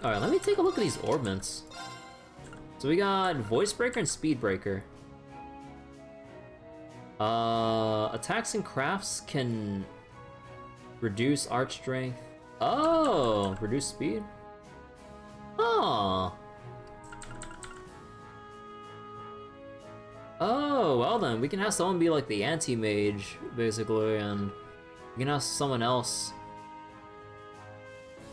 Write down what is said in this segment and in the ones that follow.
Alright, let me take a look at these orbments. So we got Voice Breaker and Speed Breaker. Attacks and crafts can reduce arch strength. Oh, reduce speed? Oh. Oh, well then, we can have someone be like the anti-mage, basically, and we can have someone else...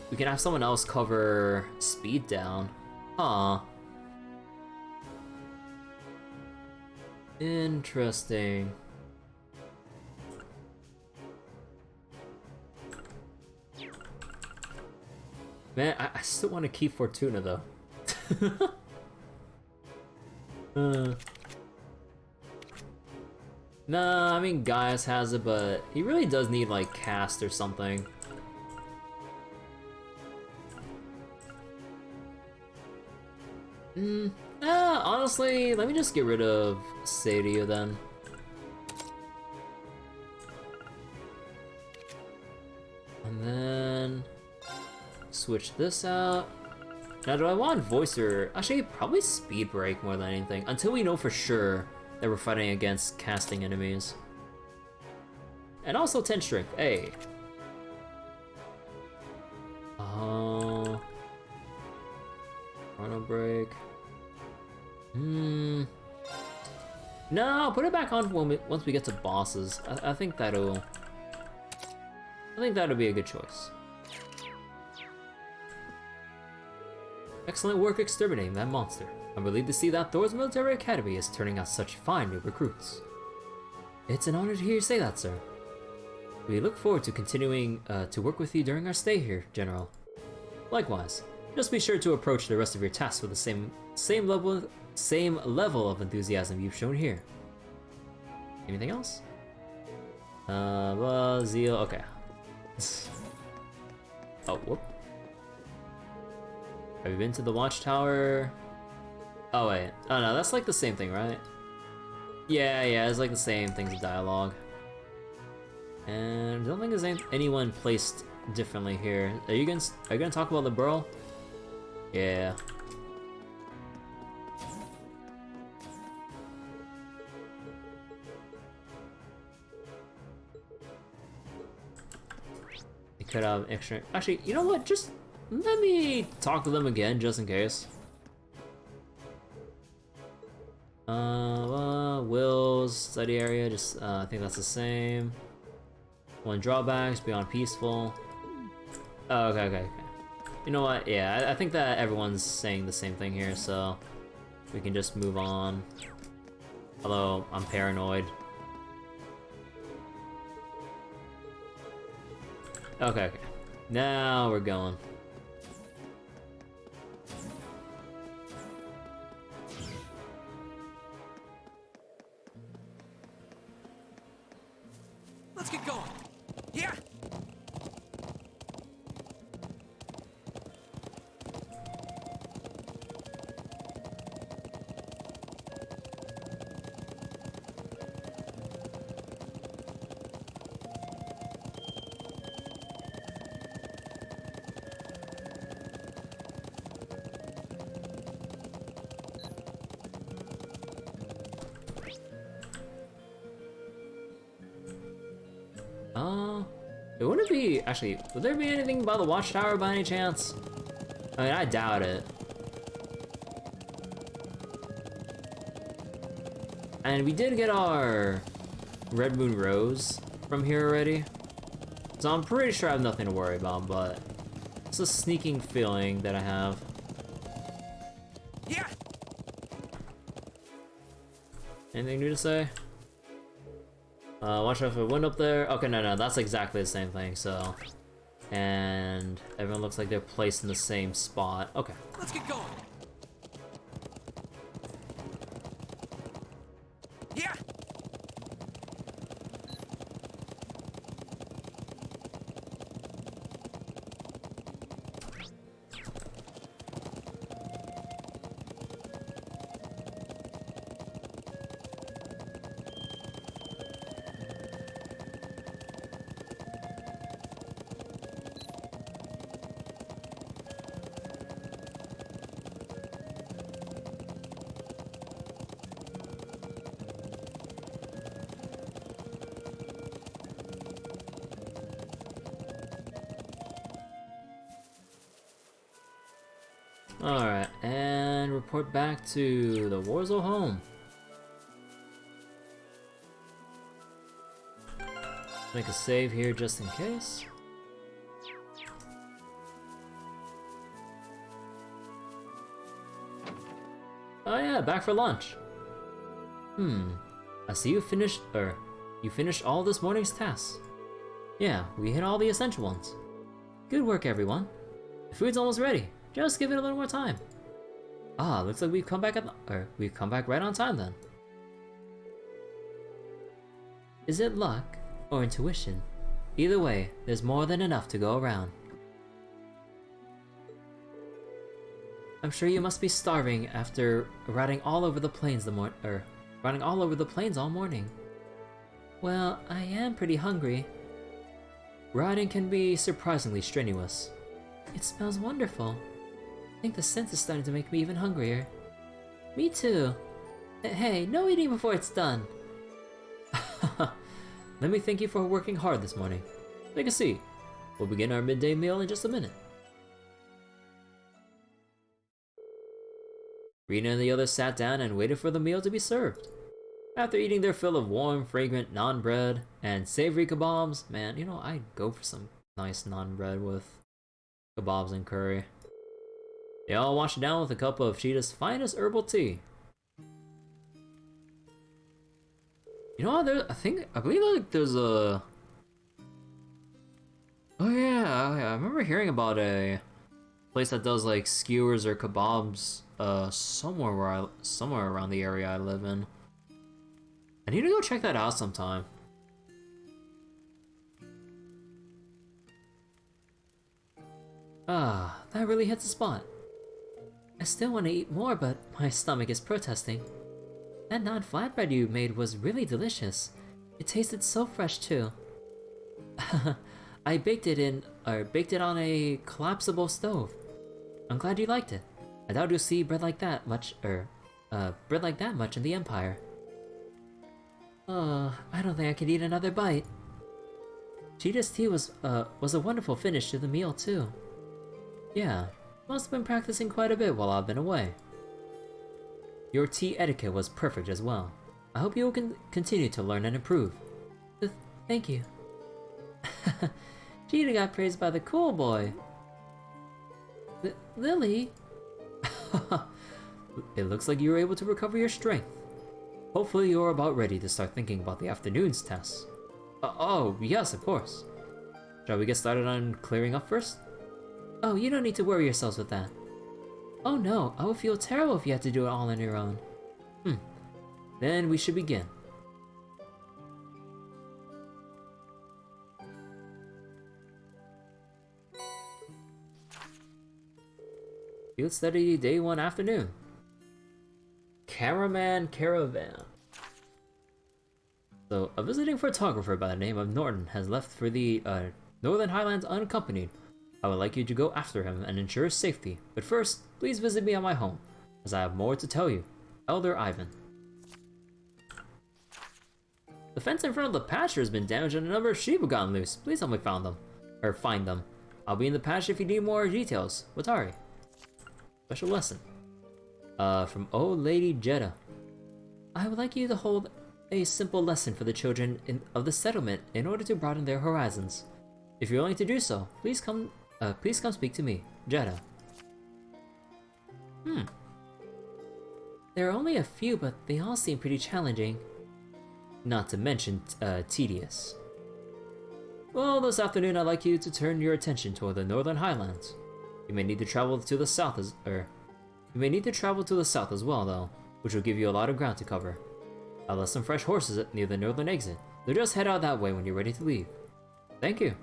We can have someone else cover speed down. Huh. Interesting. Man, I still want to keep Fortuna, though. Nah, I mean, Gaius has it, but he really does need, like, cast or something. Honestly, let me just get rid of Sadia then. And then... switch this out. Now, do I want Voice or... Actually, probably Speed Break more than anything, until we know for sure that we're fighting against casting enemies. And also 10 Strength, hey! Chrono Break. No, put it back on when once we get to bosses. I think that'll... I think that'll be a good choice. Excellent work exterminating that monster. I'm relieved to see that Thor's Military Academy is turning out such fine new recruits. It's an honor to hear you say that, sir. We look forward to continuing to work with you during our stay here, General. Likewise, just be sure to approach the rest of your tasks with the same level of enthusiasm you've shown here. Anything else? Well, zeal, okay. Oh, whoop. Have you been to the watchtower? Oh wait, oh no, that's like the same thing, right? Yeah, it's like the same things of dialogue. And I don't think there's anyone placed differently here. Are you gonna talk about the Burl? Yeah. They could have extra. Actually, you know what? Just let me talk to them again, just in case. Will's study area. Just I think that's the same. One drawbacks beyond peaceful. Oh, okay. You know what? Yeah, I think that everyone's saying the same thing here, so we can just move on. Although I'm paranoid. Okay. Now we're going. Let's get going. Yeah. It wouldn't be... Actually, would there be anything by the watchtower by any chance? I mean, I doubt it. And we did get our Red Moon Rose from here already. So I'm pretty sure I have nothing to worry about, but it's a sneaking feeling that I have. Yeah. Anything new to say? Watch out for a window up there. Okay, no, that's exactly the same thing, so. And everyone looks like they're placed in the same spot. Okay. Let's get going. Yeah. Alright, and report back to the Warzel home. Make a save here just in case. Oh yeah, back for lunch. I see you finished all this morning's tasks. Yeah, we hit all the essential ones. Good work, everyone. The food's almost ready. Just give it a little more time. Ah, looks like we've come back right on time then. Is it luck or intuition? Either way, there's more than enough to go around. I'm sure you must be starving after riding all over the plains all morning. Well, I am pretty hungry. Riding can be surprisingly strenuous. It smells wonderful. I think the scent is starting to make me even hungrier. Me too. Hey, no eating before it's done. Let me thank you for working hard this morning. Take a seat. We'll begin our midday meal in just a minute. Rean and the others sat down and waited for the meal to be served. After eating their fill of warm, fragrant naan bread and savory kebabs, man, you know, I'd go for some nice naan bread with kebabs and curry. They all washed it down with a cup of Cheetah's finest herbal tea. You know what, I believe like there's a... Oh yeah, I remember hearing about a place that does like skewers or kebabs somewhere around the area I live in. I need to go check that out sometime. Ah, that really hits the spot. I still want to eat more, but my stomach is protesting. That naan flatbread you made was really delicious. It tasted so fresh too. I baked it on a collapsible stove. I'm glad you liked it. I doubt you'll see bread like that much in the Empire. I don't think I could eat another bite. Cheetah's tea was a wonderful finish to the meal too. Yeah, must have been practicing quite a bit while I've been away. Your tea etiquette was perfect as well. I hope you will continue to learn and improve. Thank you. Cheetah got praised by the cool boy. Lily? It looks like you were able to recover your strength. Hopefully you're about ready to start thinking about the afternoon's tests. Oh, yes, of course. Shall we get started on clearing up first? Oh, you don't need to worry yourselves with that. Oh no, I would feel terrible if you had to do it all on your own. Then we should begin. Field study day 1 afternoon. Caravan. So, a visiting photographer by the name of Norton has left for the Northern Highlands unaccompanied. I would like you to go after him and ensure his safety, but first, please visit me at my home, as I have more to tell you. Elder Ivan. The fence in front of the pasture has been damaged and a number of sheep have gotten loose. Please help me find them. I'll be in the pasture if you need more details. Watari. Special lesson. From Old Lady Jeddah. I would like you to hold a simple lesson for the children of the settlement in order to broaden their horizons. If you're willing to do so, please come speak to me, Jeddah. There are only a few, but they all seem pretty challenging. Not to mention, tedious. Well, this afternoon I'd like you to turn your attention toward the Northern Highlands. You may need to travel to the south as well, though, which will give you a lot of ground to cover. I've left some fresh horses near the northern exit, so just head out that way when you're ready to leave. Thank you.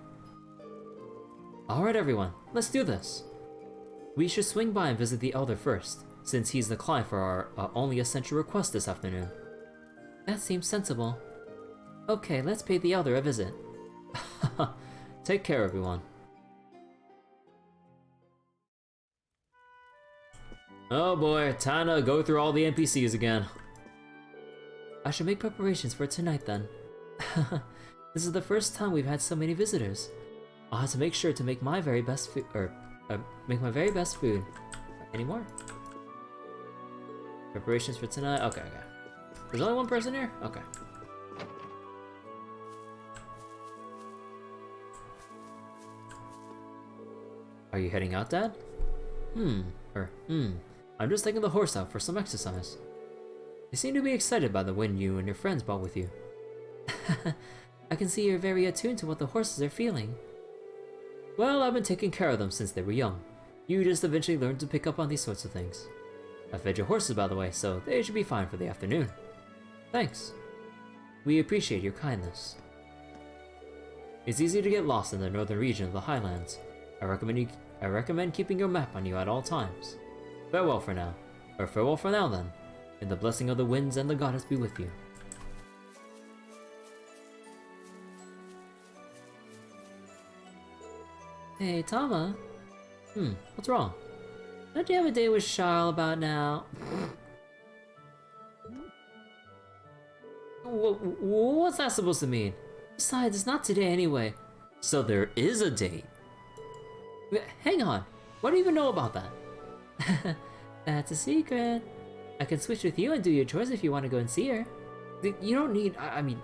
Alright everyone, let's do this. We should swing by and visit the Elder first, since he's the client for our only essential request this afternoon. That seems sensible. Okay, let's pay the Elder a visit. Take care, everyone. Oh boy, time to go through all the NPCs again. I should make preparations for tonight then. This is the first time we've had so many visitors. I'll have to make sure to make my very best food, make my very best food. Any more? Preparations for tonight? Okay, okay. There's only one person here? Okay. Are you heading out, Dad? I'm just taking the horse out for some exercise. You seem to be excited by the wind you and your friends brought with you. I can see you're very attuned to what the horses are feeling. Well, I've been taking care of them since they were young. You just eventually learn to pick up on these sorts of things. I fed your horses, by the way, so they should be fine for the afternoon. Thanks. We appreciate your kindness. It's easy to get lost in the northern region of the Highlands. I recommend keeping your map on you at all times. Farewell for now. Or farewell for now, then. And the blessing of the winds and the goddess be with you. Hey, Tama. What's wrong? Don't you have a date with Charles about now? What's that supposed to mean? Besides, it's not today anyway. So there is a date. Hang on. What do you even know about that? That's a secret. I can switch with you and do your chores if you want to go and see her. You don't need... I'm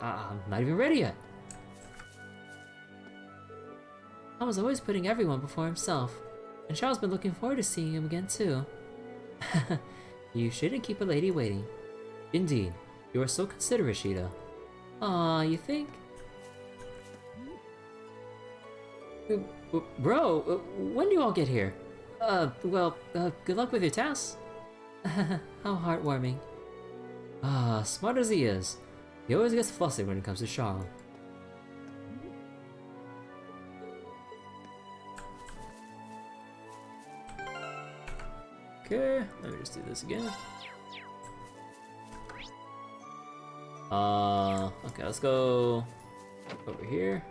not even ready yet. I was always putting everyone before himself. And Charles been looking forward to seeing him again too. You shouldn't keep a lady waiting. Indeed. You are so considerate, Shida. Aw, you think? Bro, when do you all get here? Good luck with your tasks. How heartwarming. Smart as he is, he always gets flustered when it comes to Charles. Okay, let me just do this again. Okay, let's go over here.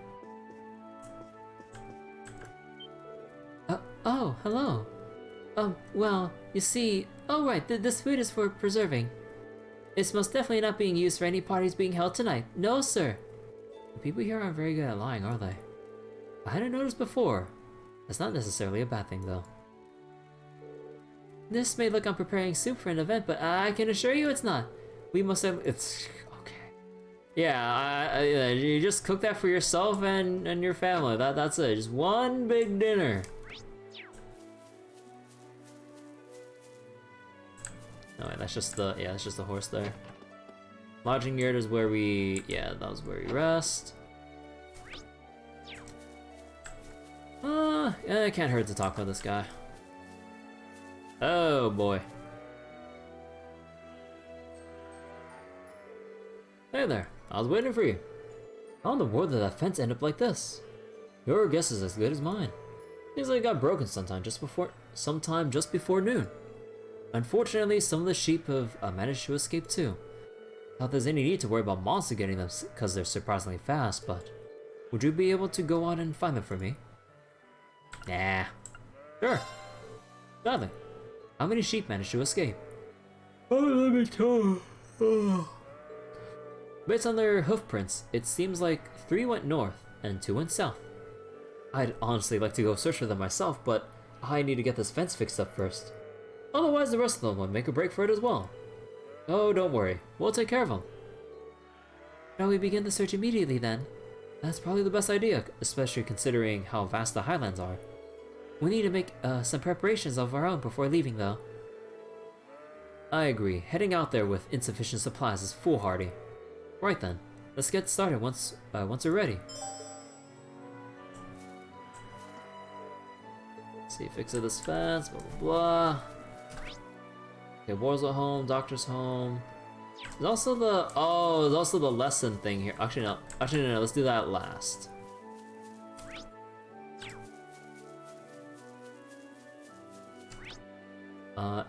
Oh, hello. Well, you see, oh right, this food is for preserving. It's most definitely not being used for any parties being held tonight. No, sir. The people here aren't very good at lying, are they? I hadn't noticed before. That's not necessarily a bad thing, though. This may look I'm preparing soup for an event, but I can assure you it's not. We must have... It's... okay. Yeah, you just cook that for yourself and your family. That's it. Just one big dinner. No, wait, that's just the... yeah, that's just the horse there. Lodging yard is where we... yeah, that was where we rest. Yeah, it can't hurt to talk to this guy. Oh boy. Hey there, I was waiting for you. How in the world did that fence end up like this? Your guess is as good as mine. Seems like it got broken sometime just before noon. Unfortunately, some of the sheep have managed to escape too. Not there's any need to worry about monster getting them because they're surprisingly fast, but would you be able to go out and find them for me? Nah. Sure. Gladly. How many sheep managed to escape? Oh, let me tell. Based on their hoof prints, it seems like 3 went north and 2 went south. I'd honestly like to go search for them myself, but I need to get this fence fixed up first. Otherwise, the rest of them would make a break for it as well. Oh, don't worry. We'll take care of them. Shall we begin the search immediately then? That's probably the best idea, especially considering how vast the Highlands are. We need to make some preparations of our own before leaving, though. I agree. Heading out there with insufficient supplies is foolhardy. Right then, let's get started once we're ready. Let's see, fix this fence, blah blah blah. Okay, War's at home, Doctor's home. There's also the lesson thing here. Actually no, let's do that last.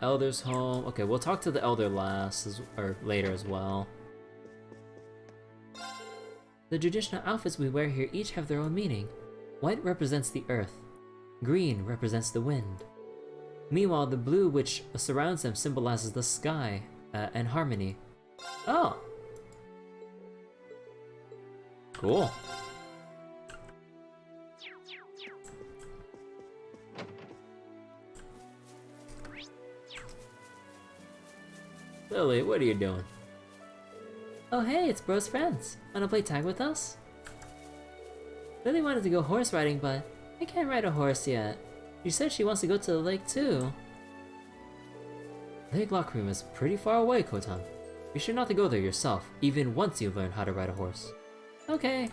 Elder's home. Okay, we'll talk to the elder later as well. The traditional outfits we wear here each have their own meaning. White represents the earth. Green represents the wind. Meanwhile, the blue which surrounds them symbolizes the sky and harmony. Oh! Cool. Lily, what are you doing? Oh hey, it's Bro's friends. Wanna play tag with us? Lily wanted to go horse riding, but I can't ride a horse yet. She said she wants to go to the lake too. Lake Lock Room is pretty far away, Kotan. Be sure not to go there yourself, even once you've learned how to ride a horse. Okay.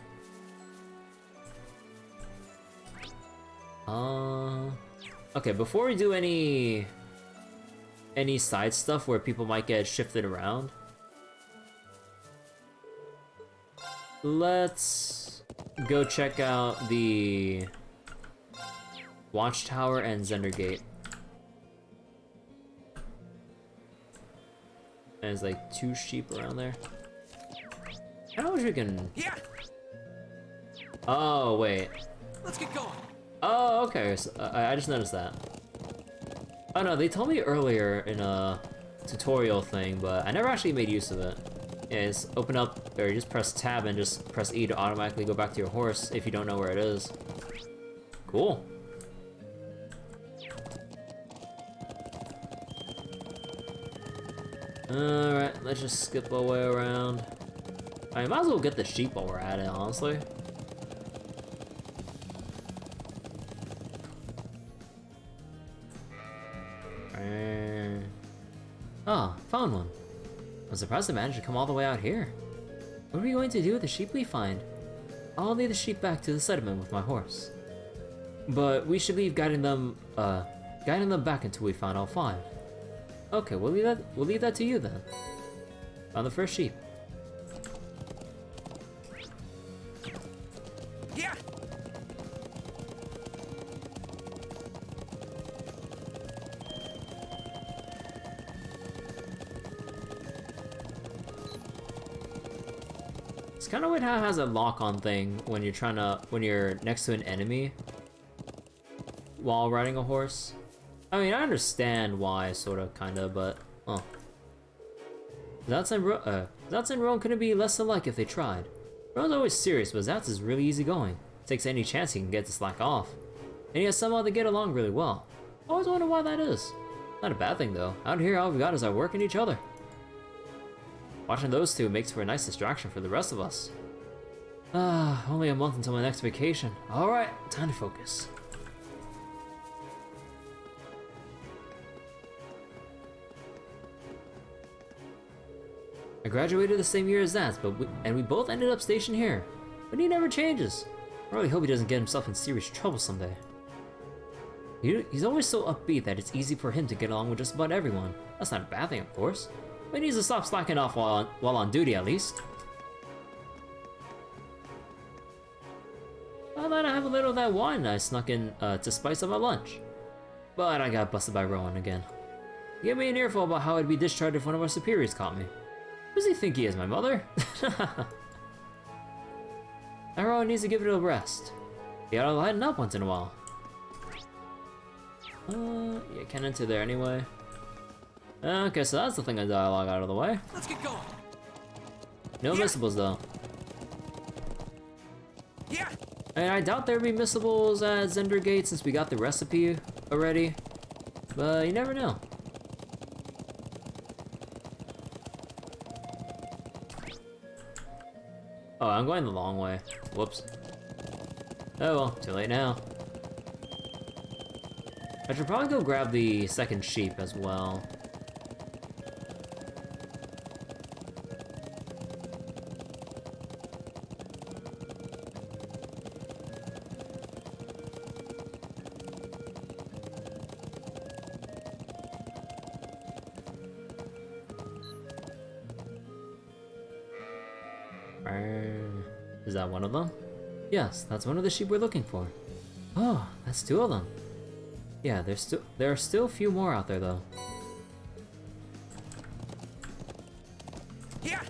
Okay, before we do any side stuff where people might get shifted around, let's go check out the Watchtower and Zender Gate. And there's like 2 sheep around there. I wish we can. Yeah. Oh wait. Let's get going. Oh okay. So, I just noticed that. Oh no, they told me earlier in a tutorial thing, but I never actually made use of it. Yeah, just open up, or you just press tab and just press E to automatically go back to your horse if you don't know where it is. Cool. Alright, let's just skip our way around. I might as well get the sheep while we're at it, honestly. Oh, found one. I'm surprised I managed to come all the way out here. What are we going to do with the sheep we find? I'll lead the sheep back to the settlement with my horse. But we should leave guiding them back until we find all 5. Okay, we'll leave that to you then. Found the first sheep. Yeah. It's kind of weird how it has a lock-on thing when you're next to an enemy while riding a horse. I mean, I understand why, sorta, kinda, but Zats and Roan couldn't be less alike if they tried. Roan's always serious, but Zats is really easygoing. Takes any chance he can get to slack off. And he has somehow they get along really well. Always wonder why that is. Not a bad thing though. Out here all we got is our work and each other. Watching those two makes for a nice distraction for the rest of us. Only a month until my next vacation. Alright, time to focus. I graduated the same year as Zats, and we both ended up stationed here. But he never changes. I really hope he doesn't get himself in serious trouble someday. He's always so upbeat that it's easy for him to get along with just about everyone. That's not a bad thing, of course. But he needs to stop slacking off while on duty, at least. I thought I'd have a little of that wine I snuck in to spice up my lunch. But I got busted by Rowan again. He gave me an earful about how I'd be discharged if one of our superiors caught me. Who does he think he is, my mother? Rowan needs to give it a rest. He ought to lighten up once in a while. Yeah, can't enter there anyway. Okay, so that's the thing of dialogue out of the way. Let's get going. No missables though. Yeah. And I doubt there'd be missables at Zender Gate since we got the recipe already. But you never know. Oh, I'm going the long way. Whoops. Oh well, too late now. I should probably go grab the second sheep as well. Is that one of them? Yes, that's one of the sheep we're looking for. Oh, that's 2 of them. Yeah, there are still a few more out there though. Yeah.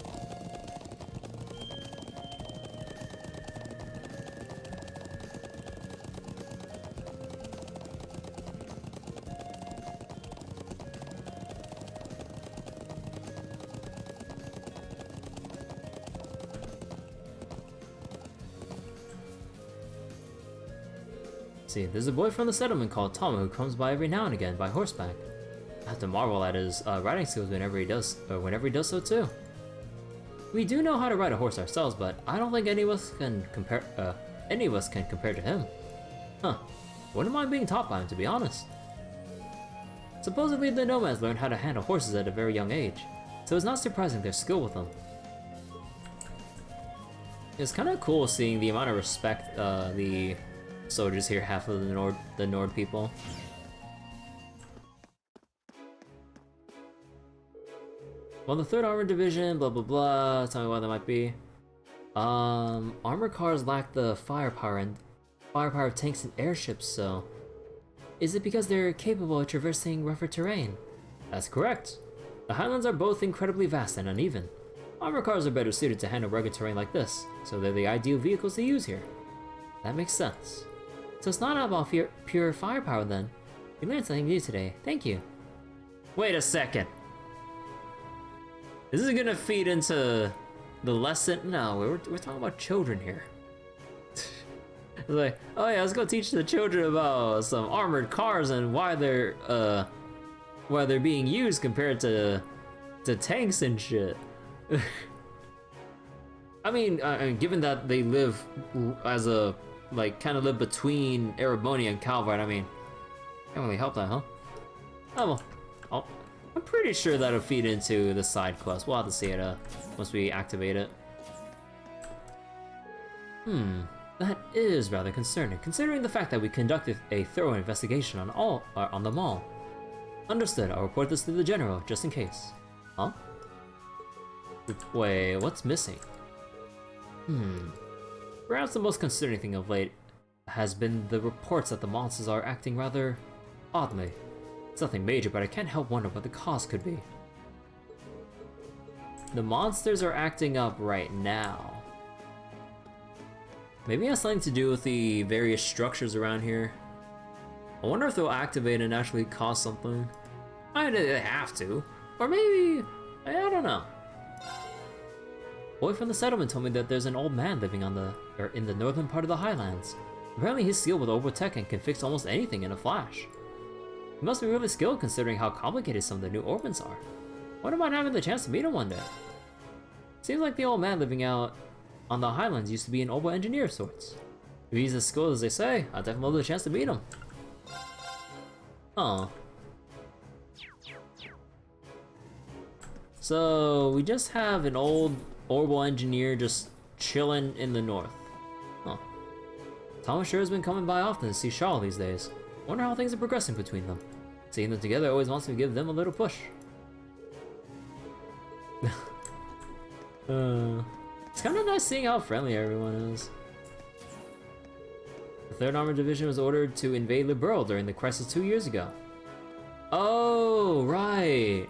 See, there's a boy from the settlement called Tama who comes by every now and again by horseback. I have to marvel at his riding skills whenever he does so too. We do know how to ride a horse ourselves, but I don't think any of us can compare to him. Huh. Wouldn't mind being taught by him, to be honest. Supposedly the nomads learned how to handle horses at a very young age, so it's not surprising their skill with them. It's kind of cool seeing the amount of respect the soldiers here have for the Nord people. Well, the 3rd Armored Division, blah blah blah, tell me why that might be. Armored cars lack the firepower of tanks and airships, so... Is it because they're capable of traversing rougher terrain? That's correct. The Highlands are both incredibly vast and uneven. Armored cars are better suited to handle rugged terrain like this, so they're the ideal vehicles to use here. That makes sense. So it's not about pure firepower then. We learned something new today, thank you. Wait a second. This is gonna feed into the lesson? No, we're talking about children here. It's like, oh yeah, let's go teach the children about some armored cars and why they're being used compared to tanks and shit. I mean, given that they live as a kind of live between Erebonian and Calvert, I mean, can't really help that, huh? Oh well, I'm pretty sure that'll feed into the side quest. We'll have to see it once we activate it. That is rather concerning, considering the fact that we conducted a thorough investigation on the mall. Understood. I'll report this to the general just in case. Huh? Wait, what's missing? Perhaps the most concerning thing of late has been the reports that the monsters are acting rather oddly. It's nothing major, but I can't help wonder what the cause could be. The monsters are acting up right now. Maybe it has something to do with the various structures around here. I wonder if they'll activate and actually cause something. They have to. Or maybe, I don't know. Boy from the settlement told me that there's an old man living in the northern part of the Highlands. Apparently he's skilled with orbital tech and can fix almost anything in a flash. He must be really skilled considering how complicated some of the new orbits are. Wouldn't mind having the chance to meet him one day. Seems like the old man living out on the Highlands used to be an orbital engineer of sorts. If he's as skilled as they say, I'd definitely love the chance to meet him. Huh. So we just have an old orbital engineer just chilling in the north. Huh. Thomas sure has been coming by often to see Charles these days. Wonder how things are progressing between them. Seeing them together always wants to give them a little push. It's kind of nice seeing how friendly everyone is. The 3rd Armored Division was ordered to invade Liberal during the crisis 2 years ago. Oh, right.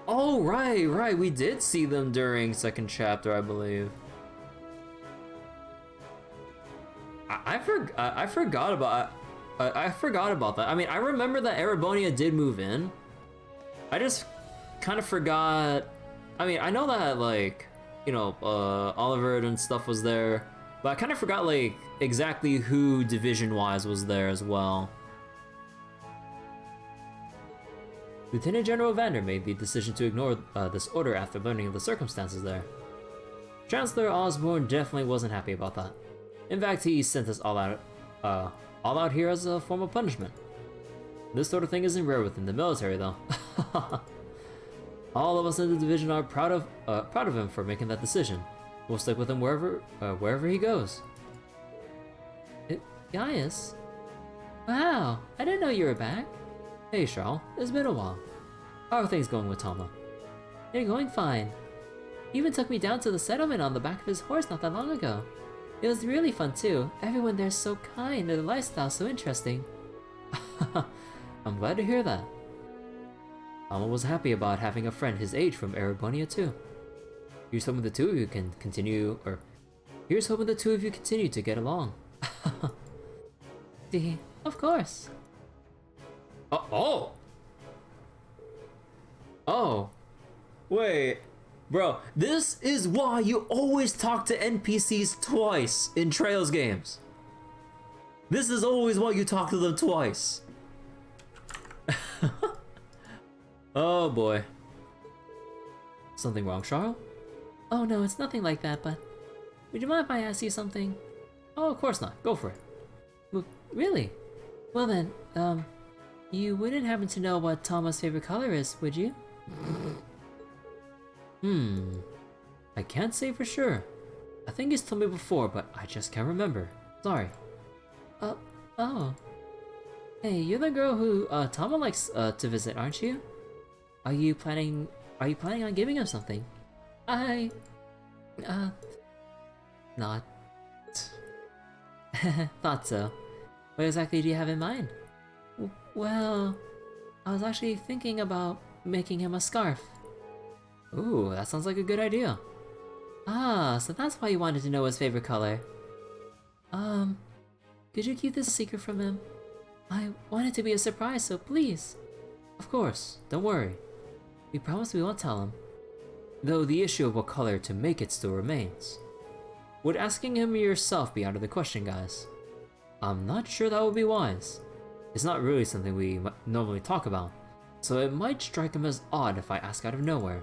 Oh, right. We did see them during 2nd chapter, I believe. I forgot about that. I mean, I remember that Erebonia did move in. I just kind of forgot. I mean, I know that Oliver and stuff was there, but I kind of forgot exactly who division-wise was there as well. Lieutenant General Vander made the decision to ignore this order after learning of the circumstances there. Chancellor Osborne definitely wasn't happy about that. In fact, he sent us all out here as a form of punishment. This sort of thing isn't rare within the military, though. All of us in the division are proud of him for making that decision. We'll stick with him wherever he goes. Gaius? Wow, I didn't know you were back. Hey, Charles, it's been a while. How are things going with Tama? They're going fine. He even took me down to the settlement on the back of his horse not that long ago. It was really fun too. Everyone there's so kind and the lifestyle's so interesting. I'm glad to hear that. Alma was happy about having a friend his age from Erebonia too. Here's hoping the two of you can continue, to get along. Of course. Oh. Wait. Bro, this is why you always talk to NPCs twice in Trails games. This is always why you talk to them twice. Oh boy. Something wrong, Charles? Oh no, it's nothing like that, but would you mind if I ask you something? Oh, of course not. Go for it. Really? Well then, you wouldn't happen to know what Tama's favorite color is, would you? I can't say for sure. I think he's told me before, but I just can't remember. Sorry. Oh. Hey, you're the girl who, Tama likes, to visit, aren't you? Are you planning on giving him something? Not. Thought so. What exactly do you have in mind? Well, I was actually thinking about making him a scarf. Ooh, that sounds like a good idea. Ah, so that's why you wanted to know his favorite color. Could you keep this a secret from him? I want it to be a surprise, so please. Of course, don't worry. We promise we won't tell him. Though the issue of what color to make it still remains. Would asking him yourself be out of the question, guys? I'm not sure that would be wise. It's not really something we normally talk about, so it might strike him as odd if I ask out of nowhere.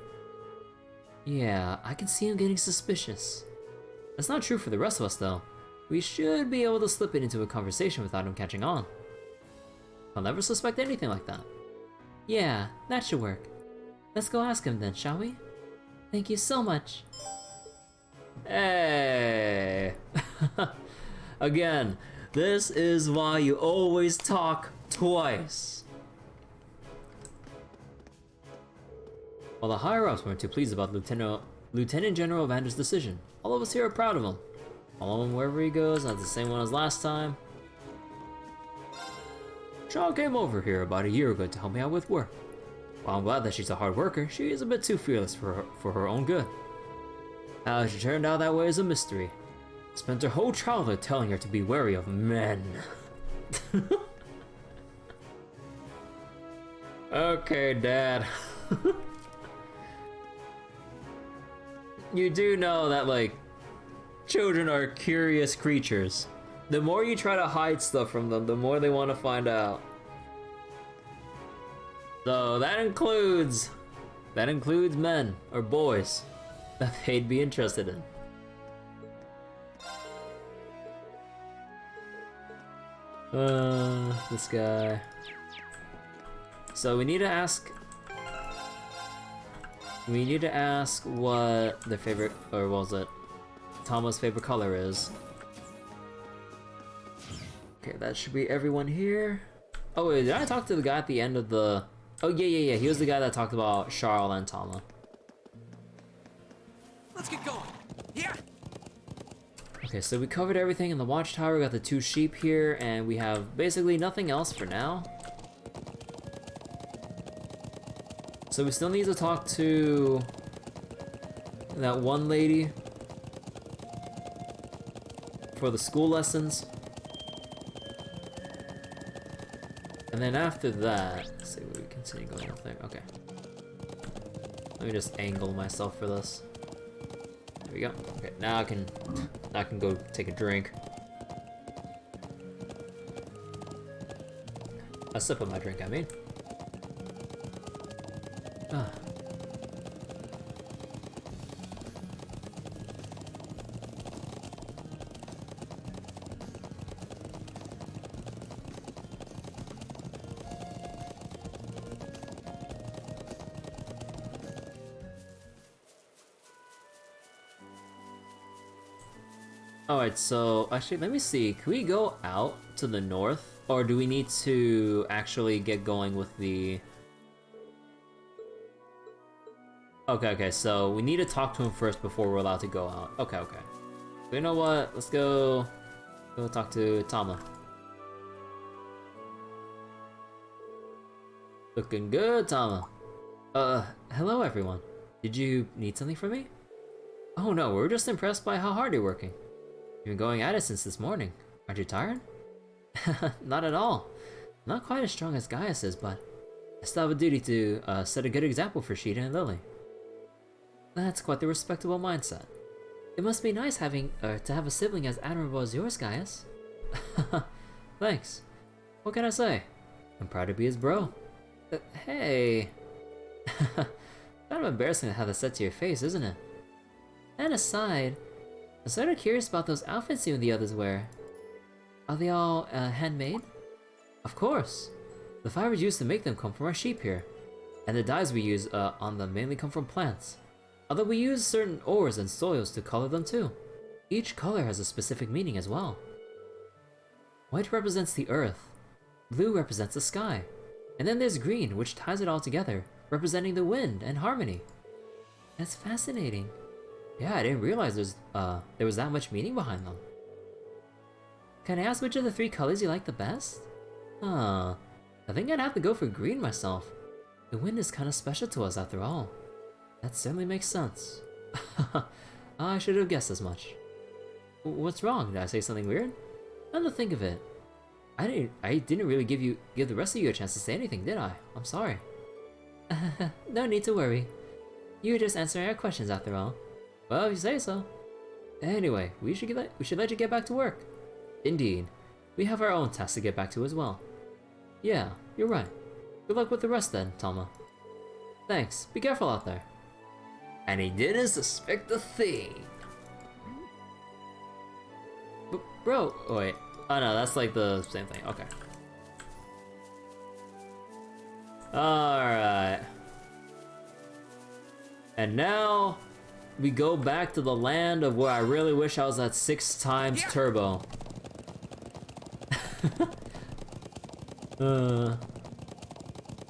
Yeah, I can see him getting suspicious. That's not true for the rest of us though. We should be able to slip it into a conversation without him catching on. I'll never suspect anything like that. Yeah, that should work. Let's go ask him then, shall we? Thank you so much. Hey! Again, this is why you always talk twice. While the higher-ups weren't too pleased about Lieutenant General Vander's decision, all of us here are proud of him. Follow him wherever he goes, that's the same one as last time. Shaw came over here about a year ago to help me out with work. While I'm glad that she's a hard worker, she is a bit too fearless for her own good. How she turned out that way is a mystery. Spent her whole childhood telling her to be wary of men. Okay, Dad. You do know that, like, children are curious creatures. The more you try to hide stuff from them, the more they want to find out. So that includes men or boys that they'd be interested in. This guy. So we need to ask what their favorite, or what was it? Tama's favorite color is. Okay, that should be everyone here. Oh wait, did I talk to the guy at the end of the... Oh yeah, he was the guy that talked about Charles and Tama. Let's get going. Yeah. Okay, so we covered everything in the watchtower, we got the 2 sheep here, and we have basically nothing else for now. So we still need to talk to that one lady for the school lessons. And then after that, let's see, we continue going up there. Okay. Let me just angle myself for this. There we go. Okay, now I can go take a drink. A sip of my drink, I mean. Ah. Alright, so actually let me see, can we go out to the north? Or do we need to actually get going with the... Okay, so we need to talk to him first before we're allowed to go out. Okay. So you know what? Let's go talk to Tama. Looking good, Tama. Hello everyone. Did you need something from me? Oh no, we're just impressed by how hard you're working. You've been going at it since this morning. Aren't you tired? Not at all. Not quite as strong as Gaius is, but I still have a duty to set a good example for Sheeta and Lily. That's quite the respectable mindset. It must be nice having to have a sibling as admirable as yours, Gaius. Thanks. What can I say? I'm proud to be his bro. Hey. Kind of embarrassing to have that said to your face, isn't it? And aside, I'm sort of curious about those outfits you and the others wear. Are they all handmade? Of course. The fibers used to make them come from our sheep here, and the dyes we use on them mainly come from plants. Although we use certain ores and soils to color them too. Each color has a specific meaning as well. White represents the earth, blue represents the sky, and then there's green, which ties it all together, representing the wind and harmony. That's fascinating. Yeah, I didn't realize there was that much meaning behind them. Can I ask which of the three colors you like the best? I think I'd have to go for green myself. The wind is kind of special to us after all. That certainly makes sense. I should have guessed as much. What's wrong? Did I say something weird? Come to think of it, I didn't really give the rest of you a chance to say anything, did I? I'm sorry. No need to worry. You were just answering our questions after all. Well, if you say so. Anyway, we should let you get back to work. Indeed. We have our own tasks to get back to as well. Yeah, you're right. Good luck with the rest then, Tama. Thanks. Be careful out there. And he didn't suspect a thing. Bro, Oh, wait. Oh no, that's like the same thing. Okay. Alright. And now we go back to the land of where I really wish I was at 6 times turbo.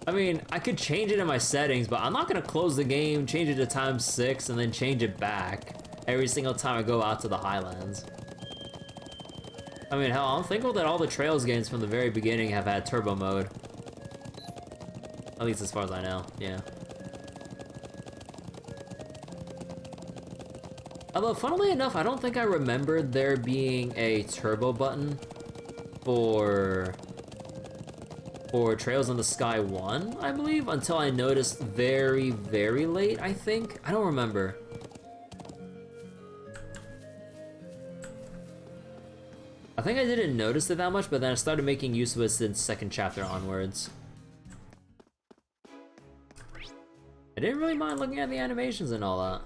I mean, I could change it in my settings, but I'm not gonna close the game, change it to times 6, and then change it back every single time I go out to the Highlands. I mean, hell, I'm thankful that all the Trails games from the very beginning have had turbo mode. At least as far as I know, yeah. Although, funnily enough, I don't think I remembered there being a turbo button for Trails in the Sky 1, I believe, until I noticed very, very late, I think. I don't remember. I think I didn't notice it that much, but then I started making use of it since 2nd chapter onwards. I didn't really mind looking at the animations and all that.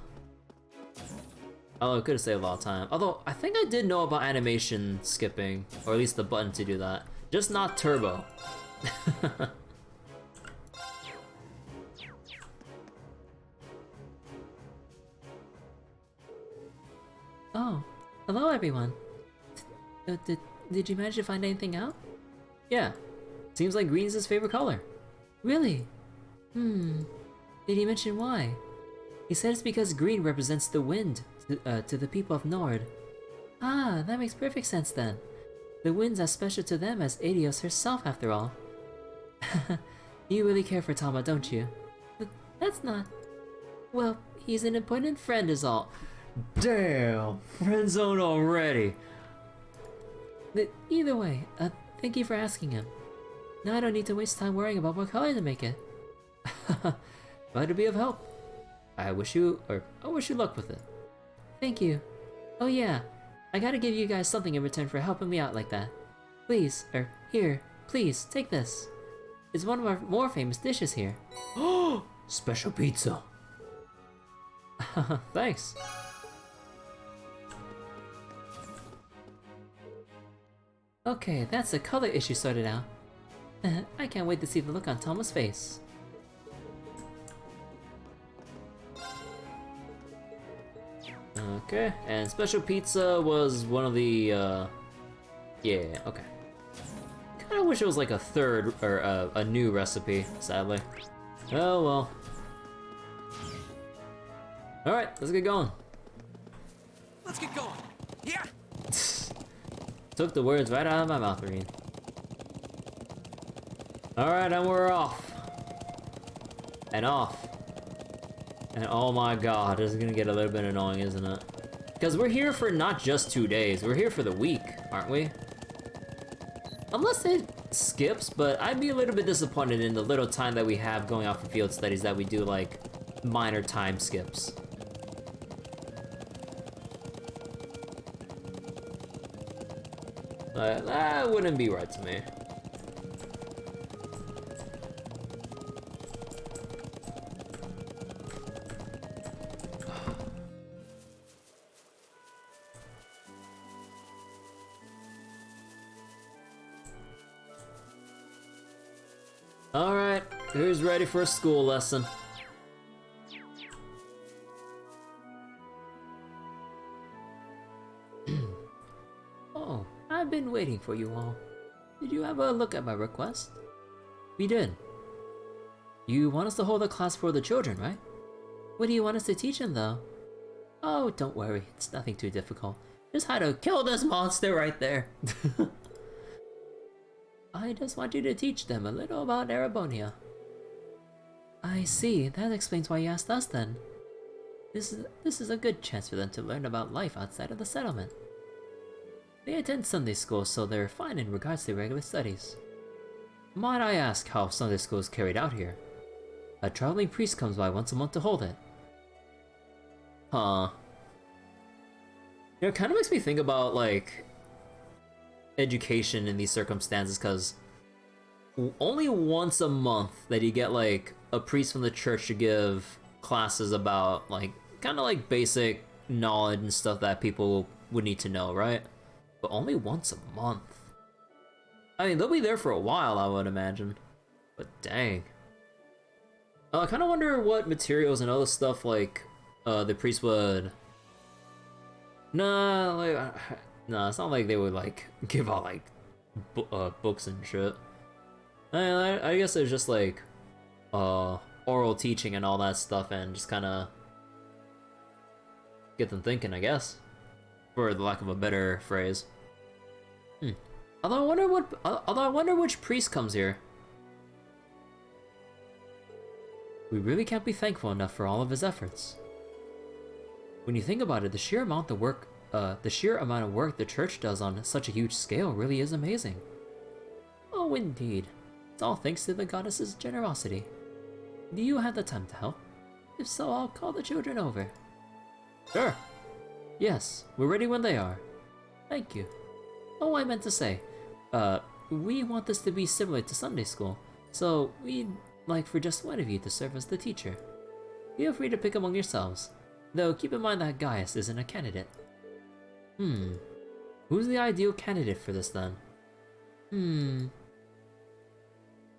Although it could have saved a lot of time. Although, I think I did know about animation skipping, or at least the button to do that. Just not turbo. Oh, hello everyone. Did you manage to find anything out? Yeah, seems like green's his favorite color. Really? Did he mention why? He said it's because green represents the wind to the people of Nord. Ah, that makes perfect sense then. The wind's as special to them as Adios herself after all. You really care for Tama, don't you? That's not... Well, he's an important friend is all. Damn, friend zone already. Either way, thank you for asking him. Now I don't need to waste time worrying about what color to make it. Glad to be of help. I wish you luck with it. Thank you. Oh yeah, I gotta give you guys something in return for helping me out like that. Please, here, please, take this. It's one of our more famous dishes here. Oh, special pizza. Thanks. Okay, that's the color issue sorted out. I can't wait to see the look on Tama's face. Okay, and special pizza was one of the, yeah, okay. Kinda wish it was like a third, or a new recipe, sadly. Oh well. Alright, let's get going. Let's get going. Yeah. Took the words right out of my mouth, Rean. Alright, and we're off. And off. And oh my god, this is gonna get a little bit annoying, isn't it? Because we're here for not just 2 days, we're here for the week, aren't we? Unless it skips, but I'd be a little bit disappointed in the little time that we have going out for field studies that we do like minor time skips. That wouldn't be right to me. Alright, who's ready for a school lesson? Oh, I've been waiting for you all. Did you have a look at my request? We did. You want us to hold a class for the children, right? What do you want us to teach them, though? Oh, don't worry, it's nothing too difficult. Just how to kill this monster right there. I just want you to teach them a little about Erebonia. I see, that explains why you asked us then. This is a good chance for them to learn about life outside of the settlement. They attend Sunday school, so they're fine in regards to regular studies. Might I ask how Sunday school is carried out here? A traveling priest comes by once a month to hold it. Huh. You know, it kind of makes me think about, like, education in these circumstances, because only once a month that you get, like, a priest from the church to give classes about, like, kind of like basic knowledge and stuff that people would need to know, right? But only once a month. I mean, they'll be there for a while, I would imagine. But dang. I kind of wonder what materials and other stuff, like, the priest would... Nah, like, nah, it's not like they would, like, give out, like, books and shit. I guess it's just, like, oral teaching and all that stuff, and just kind of get them thinking, I guess, for the lack of a better phrase. Although I wonder which priest comes here. We really can't be thankful enough for all of his efforts. When you think about it, the sheer amount of work the church does on such a huge scale really is amazing. Oh, indeed. It's all thanks to the goddess's generosity. Do you have the time to help? If so, I'll call the children over. Sure. Yes, we're ready when they are. Thank you. Oh, I meant to say, we want this to be similar to Sunday school, so we'd like for just one of you to serve as the teacher. Feel free to pick among yourselves, though keep in mind that Gaius isn't a candidate. Who's the ideal candidate for this then?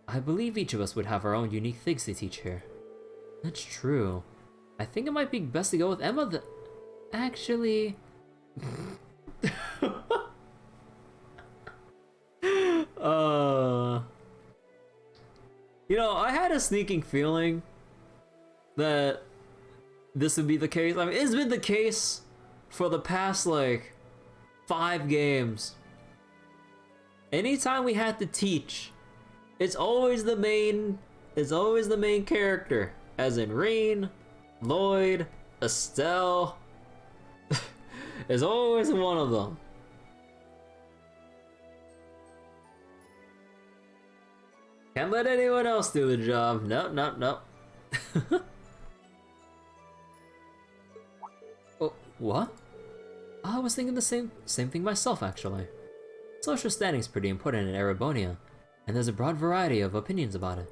I believe each of us would have our own unique things to teach here. That's true. I think it might be best to go with Emma Actually... You know, I had a sneaking feeling that this would be the case. I mean, it's been the case for the past, like, 5 games. Anytime we had to teach, it's always the main character. As in Rean, Lloyd, Estelle. It's always one of them. Can't let anyone else do the job. No. Oh, what? I was thinking the same thing myself, actually. Social standing's pretty important in Erebonia, and there's a broad variety of opinions about it.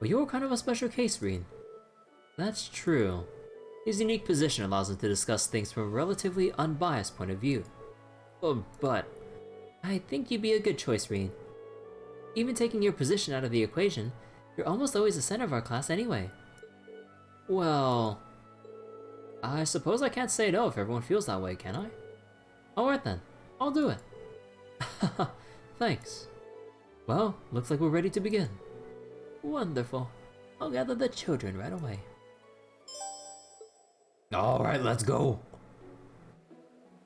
But you're kind of a special case, Rean. That's true. His unique position allows him to discuss things from a relatively unbiased point of view. But I think you'd be a good choice, Rean. Even taking your position out of the equation, you're almost always the center of our class anyway. Well, I suppose I can't say no if everyone feels that way, can I? Alright then, I'll do it. Thanks. Well, looks like we're ready to begin. Wonderful. I'll gather the children right away. Alright, let's go.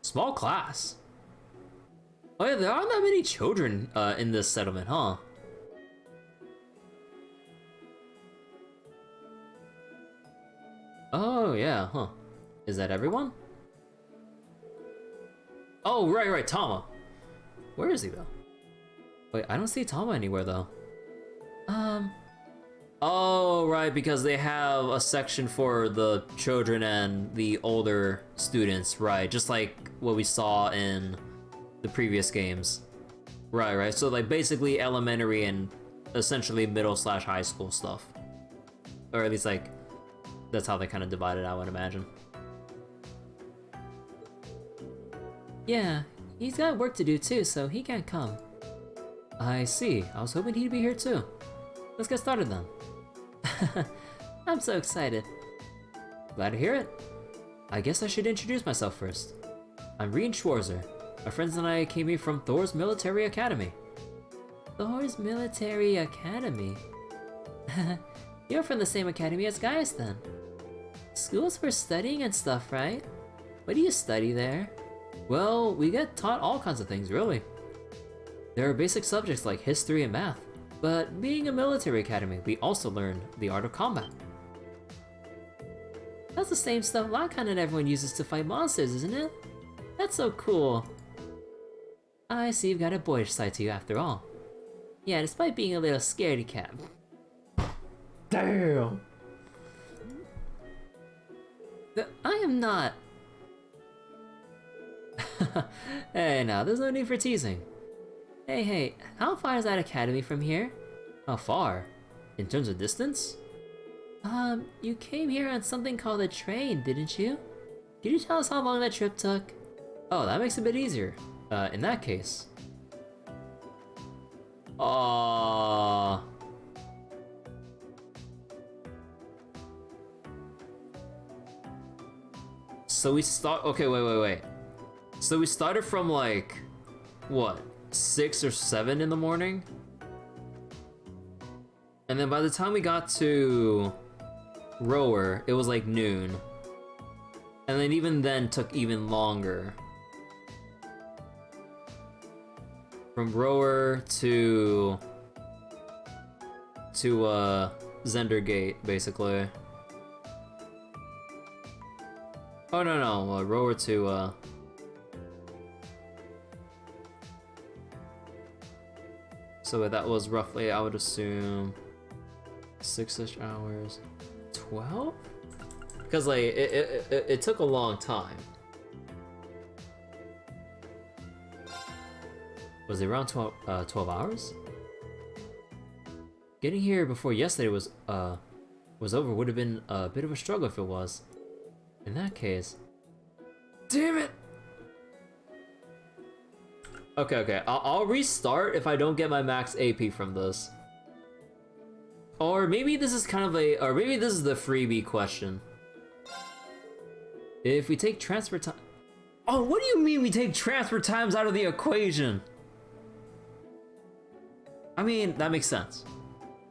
Small class. Oh yeah, there aren't that many children in this settlement, huh? Oh yeah, huh. Is that everyone? Oh, right, Tama. Where is he though? Wait, I don't see Tama anywhere though. Oh, right, because they have a section for the children and the older students, right? Just like what we saw in the previous games. Right. So like basically elementary and essentially middle/high school stuff. Or at least like, that's how they kind of divide it, I would imagine. Yeah, he's got work to do too, so he can't come. I see. I was hoping he'd be here too. Let's get started then. I'm so excited. Glad to hear it. I guess I should introduce myself first. I'm Rean Schwarzer. My friends and I came here from Thor's Military Academy. Thor's Military Academy? You're from the same academy as Gaius then. School's for studying and stuff, right? What do you study there? Well, we get taught all kinds of things, really. There are basic subjects like history and math, but being a military academy, we also learn the art of combat. That's the same stuff Lockhand and everyone uses to fight monsters, isn't it? That's so cool. I see you've got a boyish side to you after all. Yeah, despite being a little scaredy cat. Damn! I am not. Hey, now, there's no need for teasing. Hey, how far is that academy from here? How far? In terms of distance? You came here on something called a train, didn't you? Could you tell us how long that trip took? Oh, that makes it a bit easier. In that case. So we start. Okay, wait. So we started from like, what, 6 or 7 in the morning? And then by the time we got to Rower, it was like noon. And then even then took even longer. From Rower to Zender Gate, basically. Oh no, Rower to so that was roughly, I would assume, 6-ish hours. 12? Because like it took a long time. Was it around 12 hours? Getting here before yesterday was over would have been a bit of a struggle if it was. In that case, damn it! Okay, I'll restart if I don't get my max AP from this. Or maybe this is kind of or maybe this is the freebie question. If we take transfer time... Oh, what do you mean we take transfer times out of the equation? I mean, that makes sense.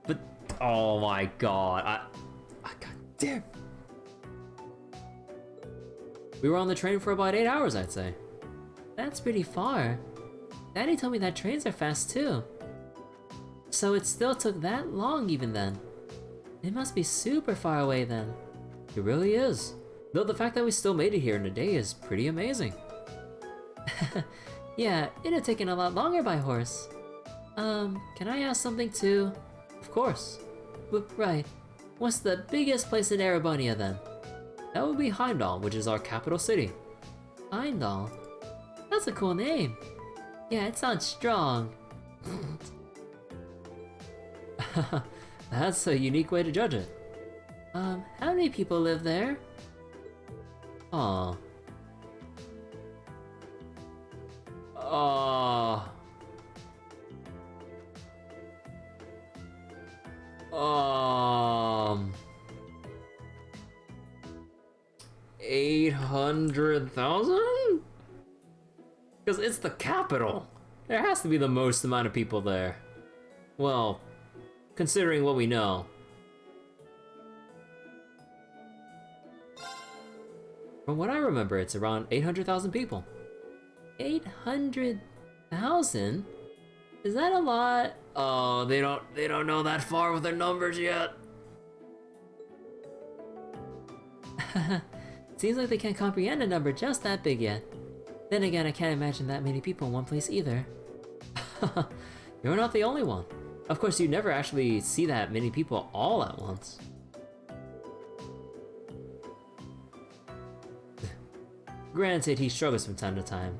But, oh my god, god damn. We were on the train for about 8 hours, I'd say. That's pretty far. Daddy told me that trains are fast too. So it still took that long even then. It must be super far away then. It really is. Though the fact that we still made it here in a day is pretty amazing. Yeah, it'd have taken a lot longer by horse. Can I ask something too? Of course. Right. What's the biggest place in Erebonia then? That would be Heimdall, which is our capital city. Heimdall? That's a cool name. Yeah, it sounds strong. That's a unique way to judge it. How many people live there? Aw. Um, 800,000? Because it's the capital. There has to be the most amount of people there. Well, considering what we know. From what I remember, it's around 800,000 people. 800,000? Is that a lot? Oh, they don't know that far with their numbers yet. Seems like they can't comprehend a number just that big yet. Then again, I can't imagine that many people in one place either. You're not the only one. Of course, you never actually see that many people all at once. Granted, he struggles from time to time,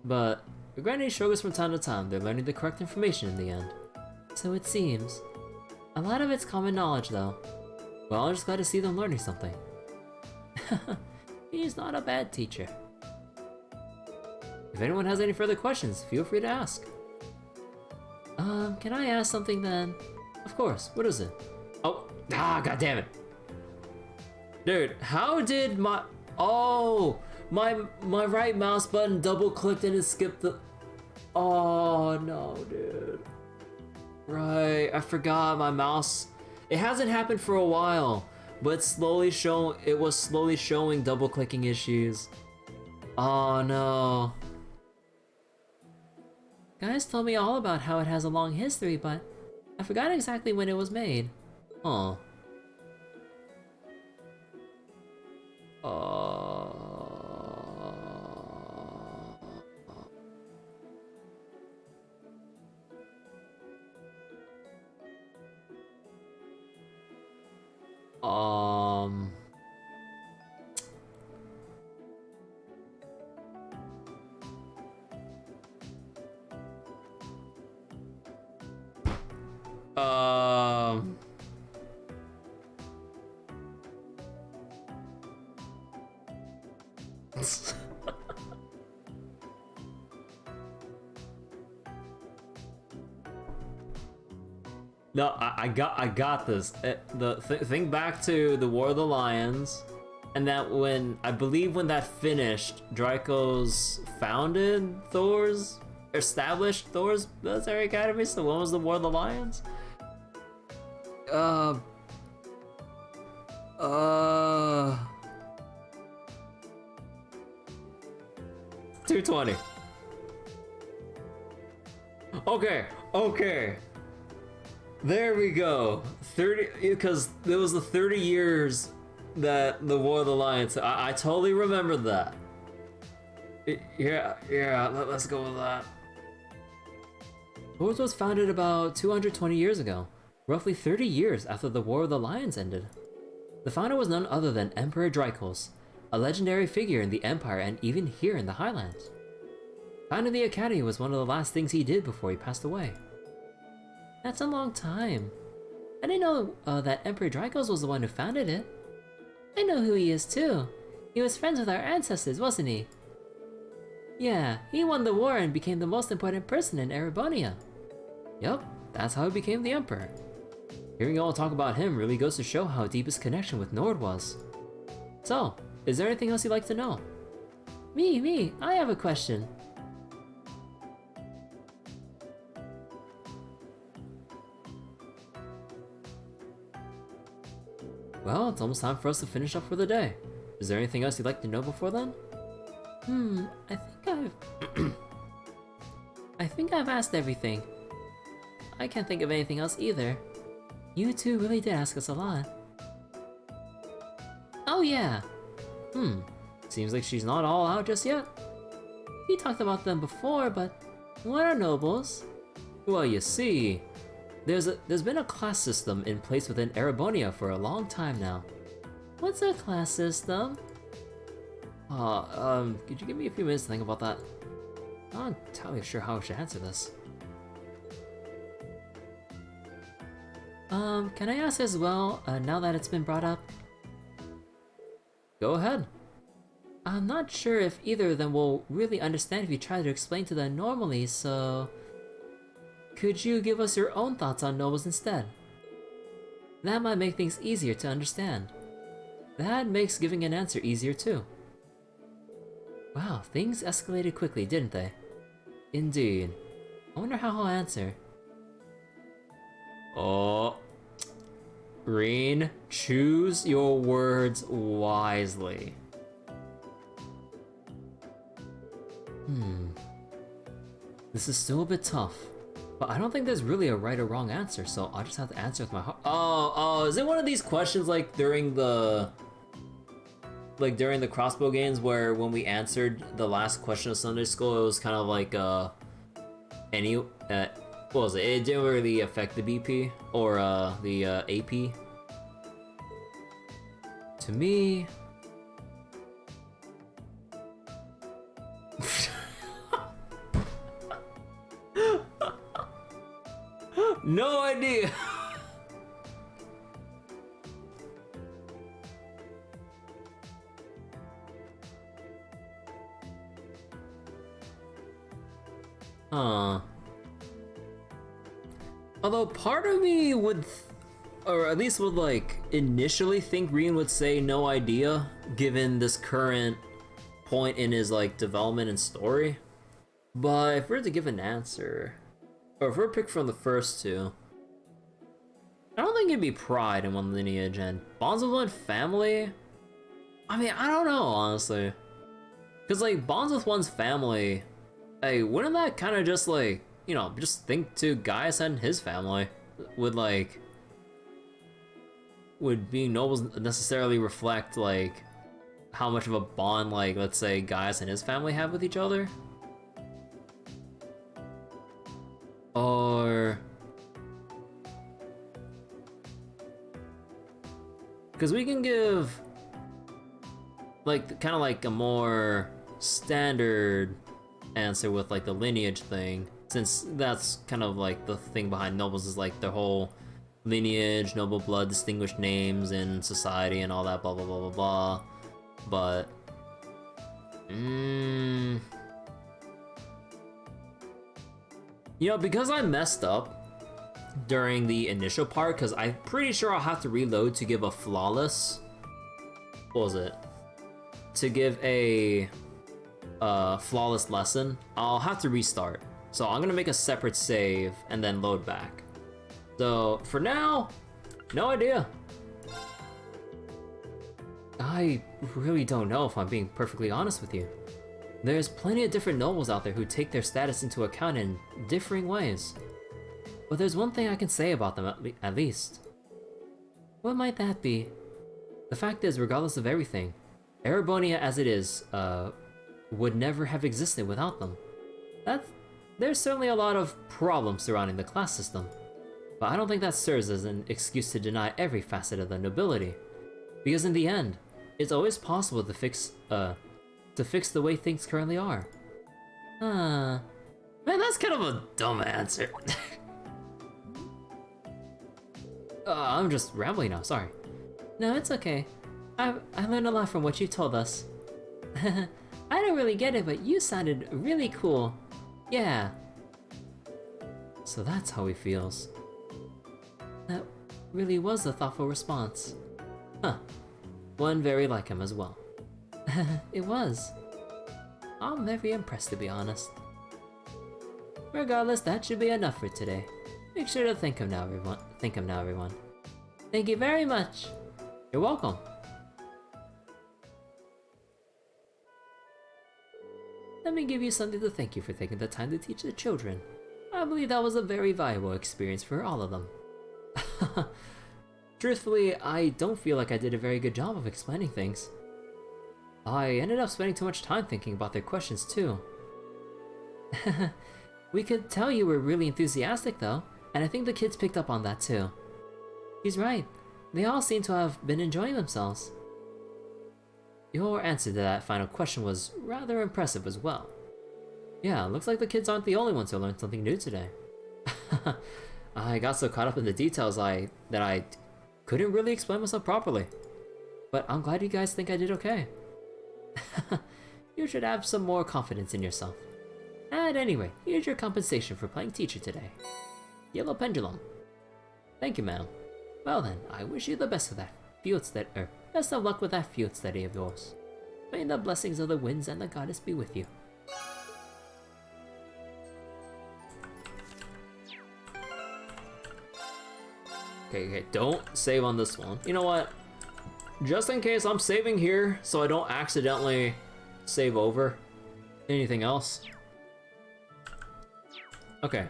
but they're learning the correct information in the end. So it seems. A lot of it's common knowledge, though. Well, I'm just glad to see them learning something. He's not a bad teacher. If anyone has any further questions, feel free to ask. Can I ask something then? Of course, what is it? Oh, god damn it. Dude, how did my... Oh, my right mouse button double clicked and it skipped the... Oh, no, dude. Right, I forgot my mouse. It hasn't happened for a while, but it was slowly showing double clicking issues. Oh no. Guys told me all about how it has a long history, but I forgot exactly when it was made. Huh. Um... Um... No, I got this. Think back to the War of the Lions, and that I believe when that finished, Draco's established Thor's military academy. So when was the War of the Lions? 220. Okay. There we go. 30, because it was the 30 years that the War of the Lions. I totally remember that. Yeah. Let's go with that. Thor's was founded about 220 years ago, roughly 30 years after the War of the Lions ended. The founder was none other than Emperor Drykos, a legendary figure in the Empire and even here in the Highlands. Founding the Academy was one of the last things he did before he passed away. That's a long time. I didn't know that Emperor Drykos was the one who founded it. I know who he is too. He was friends with our ancestors, wasn't he? Yeah, he won the war and became the most important person in Erebonia. Yup, that's how he became the Emperor. Hearing you all talk about him really goes to show how deep his connection with Nord was. So, is there anything else you'd like to know? Me, I have a question. Well, it's almost time for us to finish up for the day. Is there anything else you'd like to know before then? I think I've asked everything. I can't think of anything else either. You two really did ask us a lot. Oh yeah! Seems like she's not all out just yet. We talked about them before, but what are nobles? Well, you see, there's been a class system in place within Erebonia for a long time now. What's a class system? Could you give me a few minutes to think about that? I'm not entirely sure how I should answer this. Can I ask as well, now that it's been brought up? Go ahead. I'm not sure if either of them will really understand if you try to explain to them normally, so... Could you give us your own thoughts on nobles instead? That might make things easier to understand. That makes giving an answer easier too. Wow, things escalated quickly, didn't they? Indeed. I wonder how I'll answer. Oh. Rean, choose your words wisely. This is still a bit tough, but I don't think there's really a right or wrong answer, so I'll just have to answer with my heart. Oh, is it one of these questions like during the crossbow games where when we answered the last question of Sunday school, it was kind of like what was it? It didn't really affect the BP or the AP. To me, no idea. Although part of me would, or at least would like initially think Rean would say no idea, given this current point in his like development and story. But if we're to give an answer, or if we're picked from the first two, I don't think it'd be pride in one lineage and bonds with one family. I mean, I don't know, honestly. Because, like, bonds with one's family, hey, wouldn't that kind of just, like, you know, just think to Gaius and his family would, like, would being nobles necessarily reflect, like, how much of a bond, like, let's say Gaius and his family have with each other? Or... because we can give, like, kind of like a more standard answer with, like, the lineage thing, since that's kind of like the thing behind nobles is, like, the whole lineage, noble blood, distinguished names in society and all that, blah, blah, blah, blah, blah. But, you know, because I messed up during the initial part, because I'm pretty sure I'll have to reload to give a flawless, what was it? To give a flawless lesson, I'll have to restart. So I'm gonna make a separate save and then load back. So for now, no idea. I really don't know if I'm being perfectly honest with you. There's plenty of different nobles out there who take their status into account in differing ways. But there's one thing I can say about them at least. What might that be? The fact is, regardless of everything, Erebonia as it is, would never have existed without them. There's certainly a lot of problems surrounding the class system, but I don't think that serves as an excuse to deny every facet of the nobility. Because in the end, it's always possible to fix the way things currently are. Man, that's kind of a dumb answer. I'm just rambling now, sorry. No, it's okay. I learned a lot from what you told us. I don't really get it, but you sounded really cool. Yeah. So that's how he feels. That really was a thoughtful response. Huh. One very like him as well. It was. I'm very impressed, to be honest. Regardless, that should be enough for today. Make sure to thank him now, everyone. Thank you very much. You're welcome. Let me give you something to thank you for taking the time to teach the children. I believe that was a very valuable experience for all of them. Truthfully, I don't feel like I did a very good job of explaining things. I ended up spending too much time thinking about their questions too. We could tell you were really enthusiastic though, and I think the kids picked up on that too. He's right, they all seem to have been enjoying themselves. Your answer to that final question was rather impressive as well. Yeah, looks like the kids aren't the only ones who learned something new today. I got so caught up in the details that I couldn't really explain myself properly. But I'm glad you guys think I did okay. You should have some more confidence in yourself. At any rate, here's your compensation for playing teacher today. Yellow pendulum. Thank you, ma'am. Well then, I wish you the best of that best of luck with that field study of yours. May the blessings of the winds and the goddess be with you. Okay, don't save on this one. You know what? Just in case, I'm saving here so I don't accidentally save over anything else. Okay.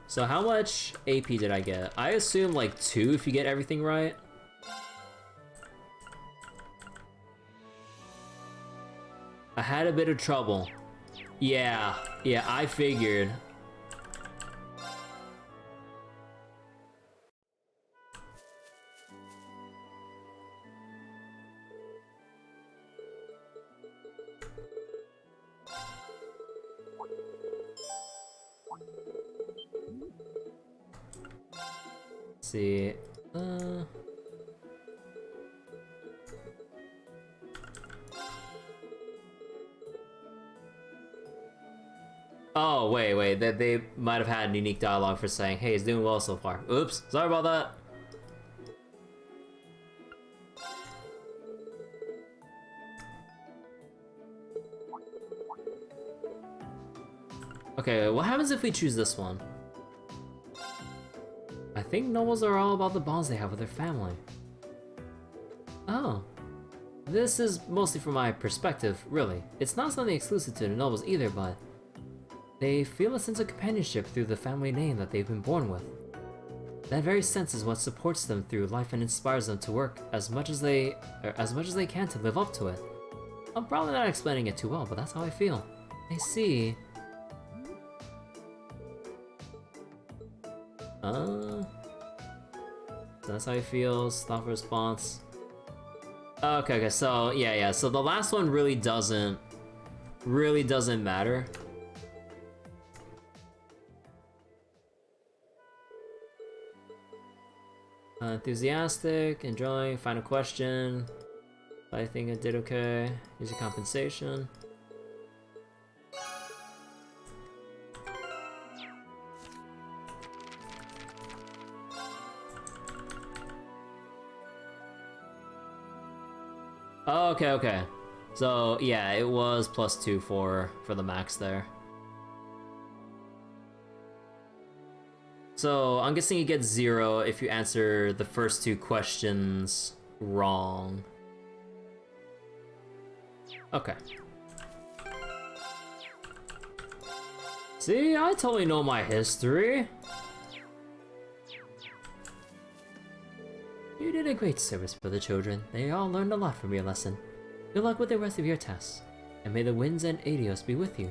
So how much AP did I get? I assume like 2 if you get everything right. I had a bit of trouble. Yeah, I figured. Let's see. Oh, wait, they might have had unique dialogue for saying, hey, he's doing well so far. Oops, sorry about that. Okay, what happens if we choose this one? I think nobles are all about the bonds they have with their family. Oh. This is mostly from my perspective, really. It's not something exclusive to the nobles either, but they feel a sense of companionship through the family name that they've been born with. That very sense is what supports them through life and inspires them to work as much as they can to live up to it. I'm probably not explaining it too well, but that's how I feel. I see. So that's how he feels. Thoughtful response. Okay, so yeah, so the last one really doesn't matter. Enthusiastic, enjoying, final question. I think I did okay. Use your compensation. Oh, okay. So yeah, it was +2 for the max there. So I'm guessing you get 0 if you answer the first 2 questions wrong. Okay. See, I totally know my history. You did a great service for the children. They all learned a lot from your lesson. Good luck with the rest of your tests, and may the winds and Adios be with you.